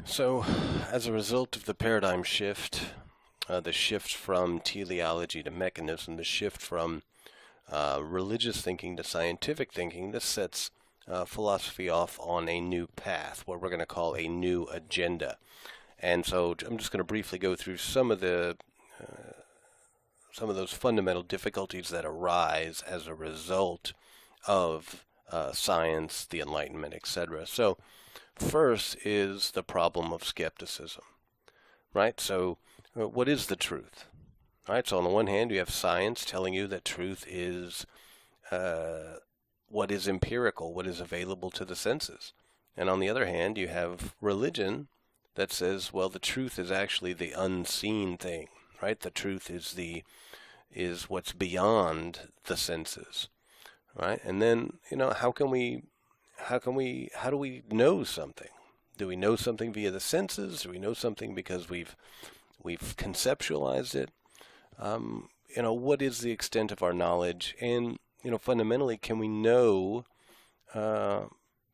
So, as a result of the paradigm shift, the shift from teleology to mechanism, the shift from religious thinking to scientific thinking, this sets philosophy off on a new path, what we're going to call a new agenda. And so, I'm just going to briefly go through some of those fundamental difficulties that arise as a result of science, the Enlightenment, etc. So, first is the problem of skepticism, right? So, what is the truth? Right. So, on the one hand, you have science telling you that truth is what is empirical, what is available to the senses, and on the other hand, you have religion that says, well, the truth is actually the unseen thing, right? The truth is what's beyond the senses, right? And then, how do we know something? Do we know something via the senses? Do we know something because we've conceptualized it? What is the extent of our knowledge? And, fundamentally, can we know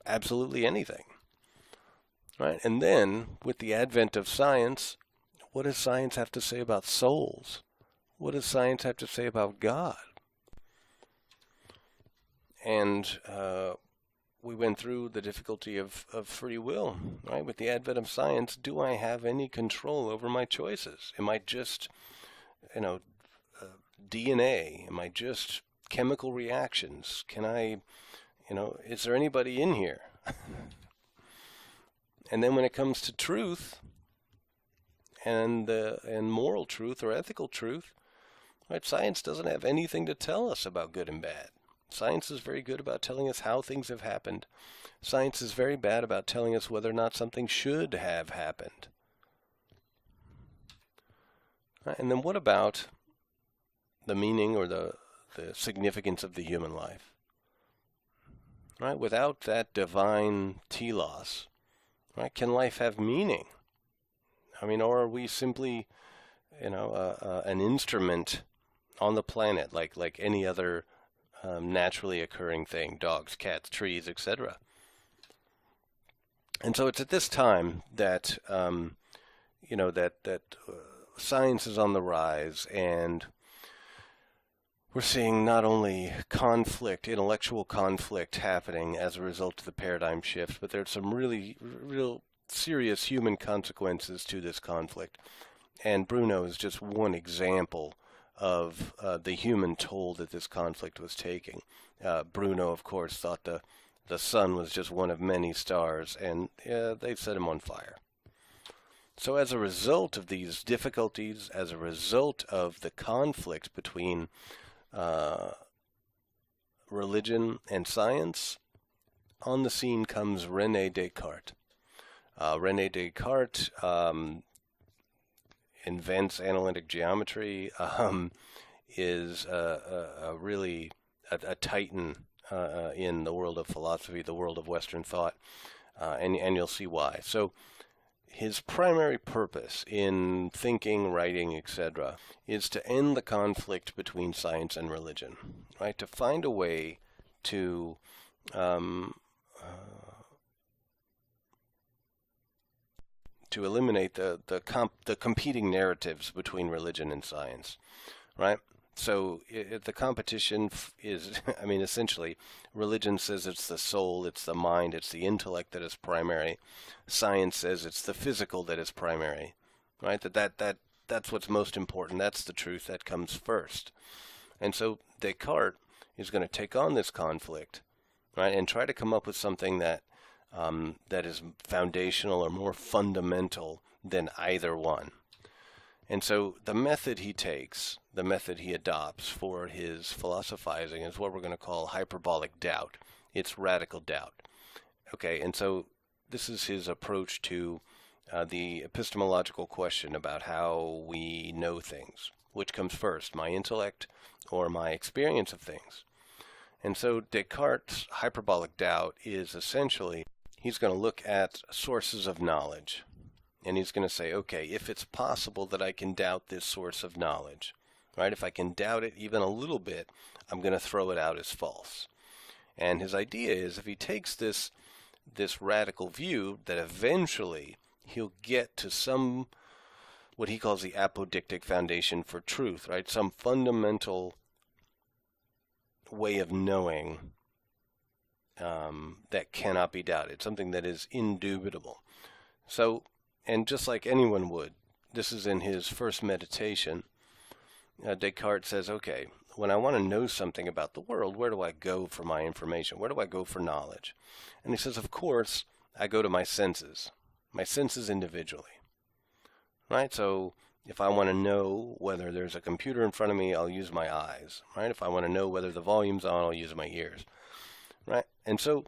absolutely anything? Right? And then, with the advent of science, what does science have to say about souls? What does science have to say about God? And we went through the difficulty of free will, right? With the advent of science, do I have any control over my choices? Am I just, DNA? Am I just chemical reactions? Can I, is there anybody in here? And then when it comes to truth and moral truth or ethical truth, right? Science doesn't have anything to tell us about good and bad. Science is very good about telling us how things have happened. Science is very bad about telling us whether or not something should have happened. Right? And then what about the meaning or the significance of the human life? Right? Without that divine telos, right, can life have meaning? I mean, or are we simply, an instrument on the planet like any other naturally occurring thing, dogs, cats, trees, etc. And so it's at this time that science is on the rise, and we're seeing not only conflict, intellectual conflict happening as a result of the paradigm shift, but there's some really real serious human consequences to this conflict. And Bruno is just one example of the human toll that this conflict was taking. Bruno, of course, thought the sun was just one of many stars, and they set him on fire. So as a result of these difficulties, as a result of the conflict between religion and science, on the scene comes René Descartes. René Descartes invents analytic geometry, is really a titan in the world of philosophy, the world of Western thought, and you'll see why. So his primary purpose in thinking, writing, etc., is to end the conflict between science and religion, right? To find a way to eliminate the competing narratives between religion and science, right? So the competition is, I mean, essentially, religion says it's the soul, it's the mind, it's the intellect that is primary. Science says it's the physical that is primary, right? That's what's most important. That's the truth that comes first. And so Descartes is going to take on this conflict, right, and try to come up with something that is foundational or more fundamental than either one. And so the method he takes, the method he adopts for his philosophizing is what we're going to call hyperbolic doubt. It's radical doubt. Okay, and so this is his approach to the epistemological question about how we know things. Which comes first, my intellect or my experience of things? And so Descartes' hyperbolic doubt is essentially, he's going to look at sources of knowledge. And he's going to say, okay, if it's possible that I can doubt this source of knowledge, right? If I can doubt it even a little bit, I'm going to throw it out as false. And his idea is if he takes this radical view, that eventually he'll get to some, what he calls the apodictic foundation for truth, right? Some fundamental way of knowing that cannot be doubted, something that is indubitable. So, and just like anyone would, this is in his first meditation, Descartes says, okay, when I want to know something about the world, where do I go for my information? Where do I go for knowledge? And he says, of course, I go to my senses individually, right? So if I want to know whether there's a computer in front of me, I'll use my eyes, right? If I want to know whether the volume's on, I'll use my ears, right? And so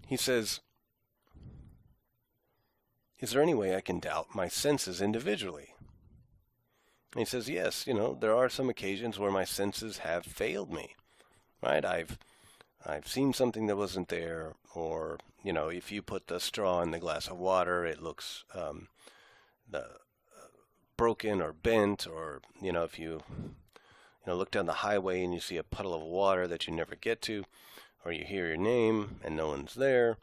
he says, is there any way I can doubt my senses individually? And he says, yes, there are some occasions where my senses have failed me, right? I've seen something that wasn't there, or, if you put the straw in the glass of water, it looks broken or bent, or, if you look down the highway and you see a puddle of water that you never get to, or you hear your name and no one's there,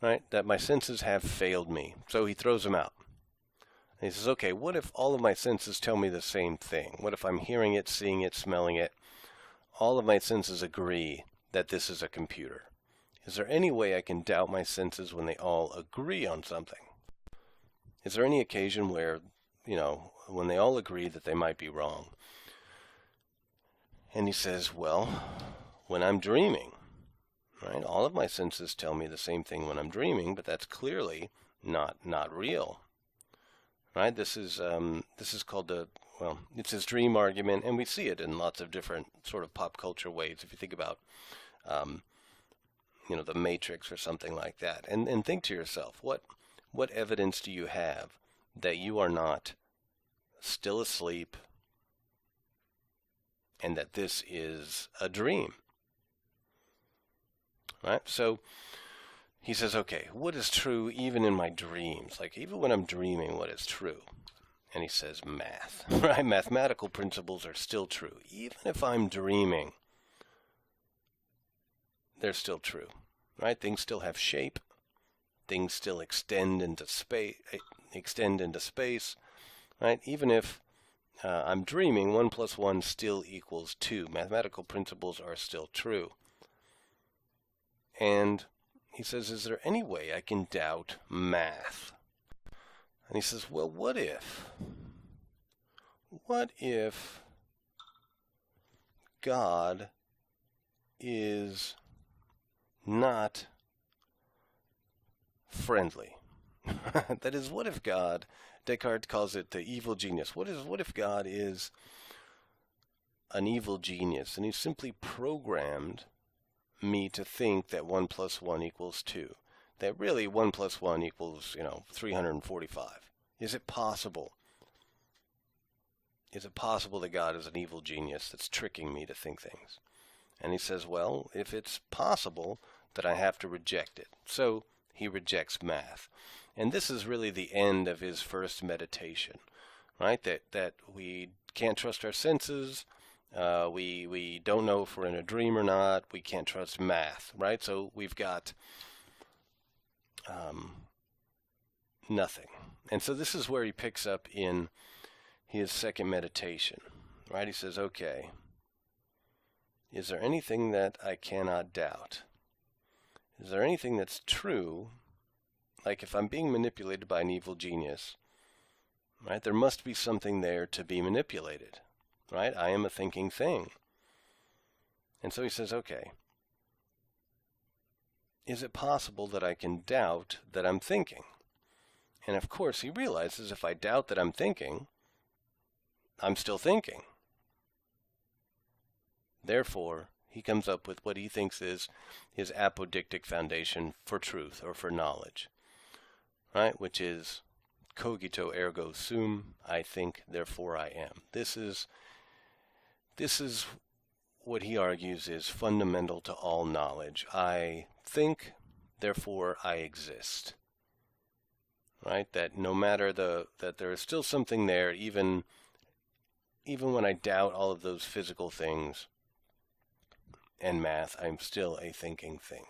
right? That my senses have failed me. So he throws them out. And he says, okay, what if all of my senses tell me the same thing? What if I'm hearing it, seeing it, smelling it? All of my senses agree that this is a computer. Is there any way I can doubt my senses when they all agree on something? Is there any occasion where, when they all agree that they might be wrong? And he says, well, when I'm dreaming, right? All of my senses tell me the same thing when I'm dreaming, but that's clearly not real. Right? This is called it's his dream argument, and we see it in lots of different sort of pop culture ways. If you think about, the Matrix or something like that, and think to yourself, what evidence do you have that you are not still asleep, and that this is a dream? Right? So he says, okay, what is true even in my dreams? Like, even when I'm dreaming, what is true? And he says, math, right? Mathematical principles are still true. Even if I'm dreaming, they're still true, right? Things still have shape. Things still extend into space, right? Even if I'm dreaming, 1 + 1 still equals 2. Mathematical principles are still true. And he says, is there any way I can doubt math? And he says, well, what if God is not friendly? That is, what if God, Descartes calls it the evil genius. What if God is an evil genius, and he's simply programmed me to think that 1 + 1 = 2, that really 1 + 1 equals 345. Is it possible? Is it possible that God is an evil genius that's tricking me to think things? And he says, well, if it's possible, then I have to reject it. So he rejects math. And this is really the end of his first meditation, right? That we can't trust our senses. We don't know if we're in a dream or not. We can't trust math, right? So we've got nothing. And so this is where he picks up in his second meditation, right? He says, okay, is there anything that I cannot doubt? Is there anything that's true? Like, if I'm being manipulated by an evil genius, right, there must be something there to be manipulated, right? I am a thinking thing. And so he says, okay, is it possible that I can doubt that I'm thinking? And of course, he realizes if I doubt that I'm thinking, I'm still thinking. Therefore, he comes up with what he thinks is his apodictic foundation for truth or for knowledge, right? Which is cogito ergo sum, I think, therefore I am. This is what he argues is fundamental to all knowledge. I think, therefore I exist. Right? That no matter that there is still something there, even when I doubt all of those physical things and math, I'm still a thinking thing.